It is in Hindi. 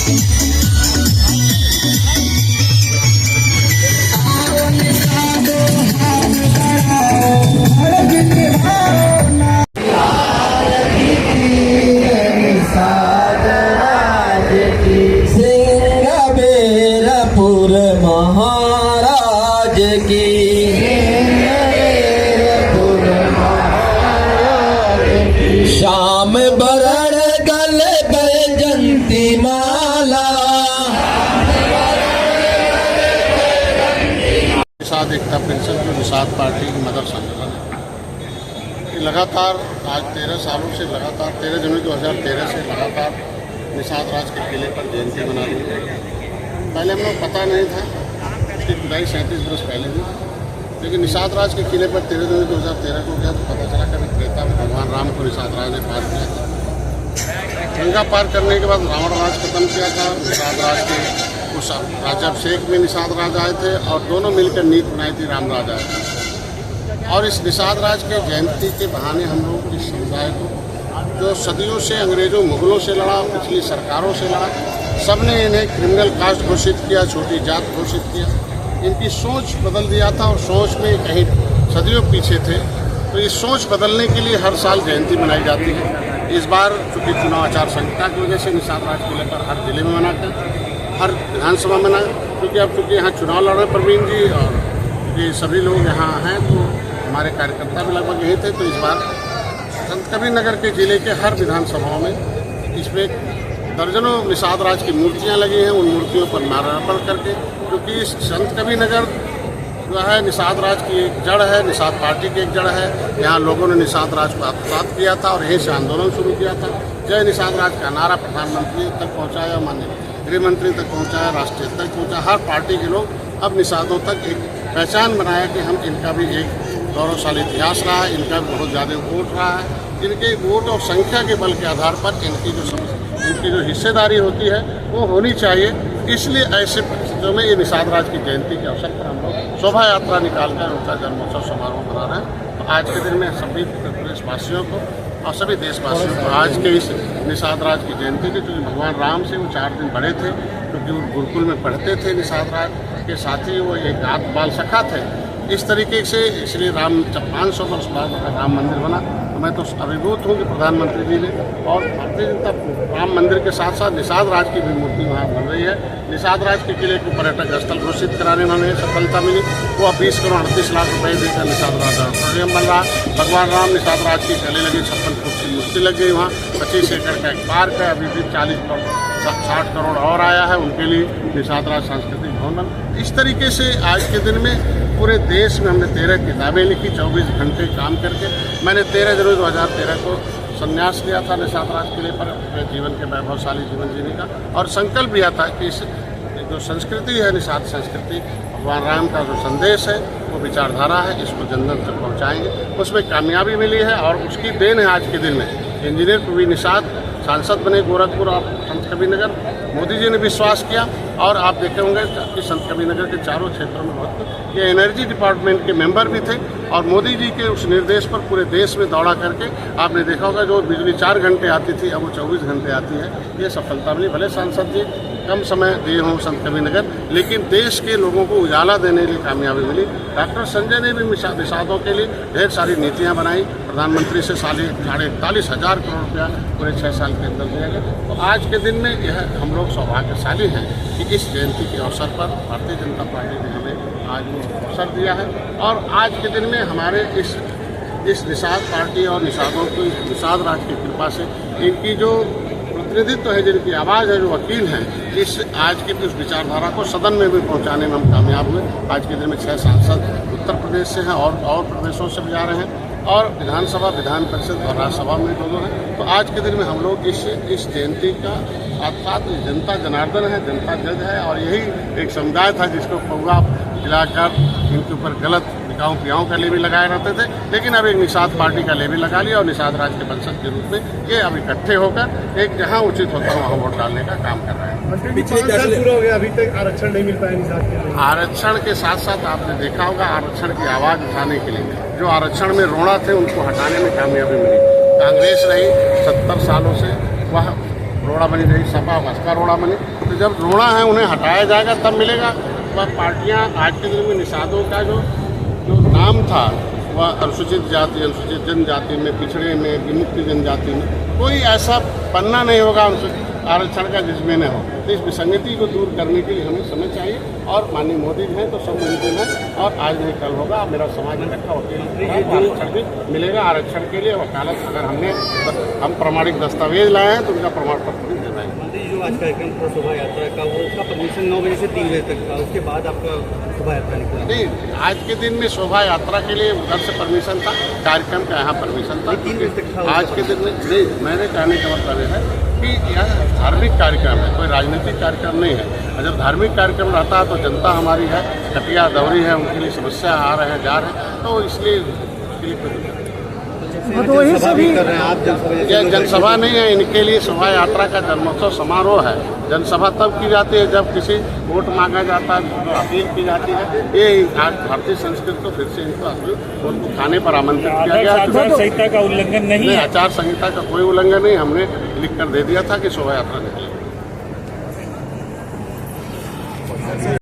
महाराज की श्याम बरण गल बैजंती माला। निषाद एकता पेंशन जो निषाद पार्टी की मदर संगठन है, ये लगातार आज 13 सालों से लगातार 13 जनवरी 2013 से लगातार निषाद राज के किले पर जयंती मना रही है। पहले हम लोग पता नहीं था, उसकी खुदाई 37 वर्ष पहले हुई, लेकिन निषाद राज के किले पर 13 जनवरी 2013 को गया तो पता चला कभी त्रेता में भगवान राम को निषाद राज ने पार किया था। गंगा पार करने के बाद रावण राज खत्म किया था। निषाद राज के उस राजाभिषेक में निषाद राज आए थे और दोनों मिलकर नीति बनाई थी, राम राज आए थे। और इस निषाद राज के जयंती के बहाने हम लोग इस समुदाय को जो सदियों से अंग्रेजों मुगलों से लड़ा, पिछली सरकारों से लड़ा, सबने इन्हें क्रिमिनल कास्ट घोषित किया, छोटी जात घोषित किया, इनकी सोच बदल दिया था और सोच में कहीं सदियों पीछे थे। तो इस सोच बदलने के लिए हर साल जयंती मनाई जाती है। इस बार चूँकि चुनाव आचार संहिता की वजह से निषाद राज को लेकर हर जिले में मनाकर हर विधानसभा में मनाए, क्योंकि अब चूँकि यहाँ चुनाव लड़ रहे प्रवीण जी और ये सभी लोग यहाँ हैं, तो हमारे कार्यकर्ता भी लगभग यही थे। तो इस बार संत कबीर नगर के जिले के हर विधानसभाओं में इसमें दर्जनों निषाद राज की मूर्तियां लगी हैं। उन मूर्तियों पर माल्यार्पण करके, क्योंकि संत कबीर नगर जो है निषाद राज की एक जड़ है, निषाद पार्टी की एक जड़ है। यहाँ लोगों ने निषाद राज को आत्मसात किया था और यहीं से आंदोलन शुरू किया था। जय निषाद राज का नारा प्रधानमंत्री तक पहुँचाया, माननीय गृह मंत्री तक पहुँचाया, राष्ट्रीय तक पहुँचाया। हर पार्टी के लोग अब निषादों तक एक पहचान बनाया कि हम इनका भी एक गौरवशाली इतिहास रहा है, इनका भी बहुत ज़्यादा वोट रहा है। इनके वोट और संख्या के बल के आधार पर इनकी जो हिस्सेदारी होती है वो होनी चाहिए। इसलिए ऐसे परिस्थितियों में ये निषाद राज की जयंती के अवसर पर हम लोग शोभा यात्रा निकालकर उनका जन्मोत्सव समारोह मना रहे हैं। तो आज के दिन में सभी प्रदेशवासियों को और सभी देशवासियों को आज के इस निषाद राज की जयंती के, क्योंकि भगवान राम से वो 4 दिन बड़े थे, क्योंकि वो गुरुकुल में पढ़ते थे निषाद राज के साथ ही वो एक बाल सखा थे। इस तरीके से इसलिए राम जब 500 वर्ष बाद राम मंदिर बना, तो मैं तो अभिभूत हूँ कि प्रधानमंत्री जी ने और भारतीय जनता राम मंदिर के साथ साथ निषाद राज की भी मूर्ति वहाँ बन रही है। निषाद राज के किले को पर्यटक स्थल घोषित कराने में हमें सफलता मिली। वो अब 20 करोड़ 38 लाख रुपये देकर निषाद राज ऑडिटोरियम बन रहा। भगवान राम निषाद राज की गले लगी 56 फुट की मूर्ति लग गई वहाँ। 25 एकड़ का एक पार्क है, अभी भी 40 करोड़ 60 करोड़ और आया है उनके लिए निषाद राज सांस्कृतिक भवन। इस तरीके से आज के दिन में पूरे देश में हमने 13 किताबें लिखी, 24 घंटे काम करके। मैंने 13 जनवरी 2013 को संन्यास लिया था निषाद राज किले पर अपने जीवन के वैभवशाली जीवन जीने का, और संकल्प लिया था कि इस जो संस्कृति है निषाद संस्कृति, भगवान राम का जो संदेश है वो विचारधारा है, इसको जन जन तक पहुँचाएँगे। उसमें कामयाबी मिली है और उसकी देन है आज के दिन में इंजीनियर प्रवीण निषाद सांसद बने गोरखपुर और संत कबीर नगर। मोदी जी ने विश्वास किया और आप देखे होंगे कि संत कबीर नगर के चारों क्षेत्रों में बहुत ये एनर्जी डिपार्टमेंट के मेंबर भी थे और मोदी जी के उस निर्देश पर पूरे देश में दौड़ा करके आपने देखा होगा जो बिजली 4 घंटे आती थी अब वो 24 घंटे आती है। ये सफलता मिली। भले सांसद जी कम समय दिए हों संत कबीर नगर, लेकिन देश के लोगों को उजाला देने के लिए कामयाबी मिली। डॉक्टर संजय ने भी निषादों के लिए ढेर सारी नीतियाँ बनाई। प्रधानमंत्री से 41,500 करोड़ रुपया पूरे 6 साल के अंदर दिया गया। तो आज के दिन में यह हम लोग सौभाग्यशाली हैं कि इस जयंती के अवसर पर भारतीय जनता पार्टी ने हमें आज वो अवसर दिया है। और आज के दिन में हमारे इस निषाद पार्टी और निषादों की निषाद राज की कृपा से इनकी जो प्रतिनिधित्व है, जिनकी आवाज़ है, जो वकील हैं, इस आज की उस विचारधारा को सदन में भी पहुंचाने में हम कामयाब हुए। आज के दिन में 6 सांसद उत्तर प्रदेश से हैं और प्रदेशों से भी जा रहे हैं और विधानसभा विधान परिषद और राज्यसभा में दोनों हैं। तो आज के दिन में हम लोग इस जयंती का अर्थात जनता जनार्दन है, जनता जज है और यही एक समुदाय था जिसको पौवा खिलाकर इनके ऊपर गलत निकाहों पियाओं का लेवी लगाए रहते थे, लेकिन अब एक निषाद पार्टी का लेवी लगा लिया और निषाद राज के वंशज के रूप में ये अब इकट्ठे होकर एक जहां उचित होता है वहां वोट डालने का काम कर रहे हैं। पूरा हो गया, अभी तक आरक्षण नहीं मिल पाया निषाद के। आरक्षण के साथ साथ आपने देखा होगा आरक्षण की आवाज़ उठाने के लिए जो आरक्षण में रोड़ा थे उनको हटाने में कामयाबी मिली। कांग्रेस रही 70 सालों से वह रोड़ा बनी रही, सपा बसपा रोड़ा बनी। तो जब रोड़ा है उन्हें हटाया जाएगा तब मिलेगा। वह पार्टियाँ आज के दिन में निषादों का जो नाम था वह अनुसूचित जाति, अनुसूचित जनजाति में, पिछड़े में, विमुक्त जनजाति में, कोई ऐसा पन्ना नहीं होगा अनुसूचित आरक्षण का जिसमें न हो। तो इस विसंगति को दूर करने के लिए हमें समय चाहिए और माननीय मोदी जी हैं तो सब मुमकिन है और आज नहीं कल होगा। मेरा समाज इकट्ठा होकर आरक्षण भी मिलेगा। आरक्षण के लिए वकालत अगर हम प्रमाणिक दस्तावेज लाए हैं तो उनका प्रमाण पत्र भी दे रहे हैं। मंत्री जी, जो आज कार्यक्रम था शोभा यात्रा का, वो उसका परमिशन 9 बजे से 3 बजे तक था, उसके बाद आपका शोभा यात्रा निकला? नहीं, आज के दिन में शोभा यात्रा के लिए उधर से परमिशन था, कार्यक्रम का यहाँ परमिशन था। 3 बजे तक था आज के दिन में नहीं, मैंने कहने का मतलब है कि यह धार्मिक कार्यक्रम है, कोई राजनीतिक कार्यक्रम नहीं है। और जब धार्मिक कार्यक्रम रहता है तो जनता हमारी है, कटिया दौरी है, उनके लिए समस्या आ रहे हैं, जा रहे हैं, तो इसलिए उसके लिए कोई दिक्कत नहीं। जनसभा भी कर रहे हैं आप? यह जनसभा नहीं है, इनके लिए शोभा यात्रा का जन्मोत्सव समारोह है। जनसभा तब की जाती है जब किसी वोट मांगा जाता है, अपील की जाती है। ये आज भारतीय संस्कृति को फिर से इनको वोट को खाने पर आमंत्रित किया गया। आचार संहिता का उल्लंघन नहीं है। आचार संहिता का कोई उल्लंघन नहीं, हमने लिख कर दे दिया था कि शोभा यात्रा निकले।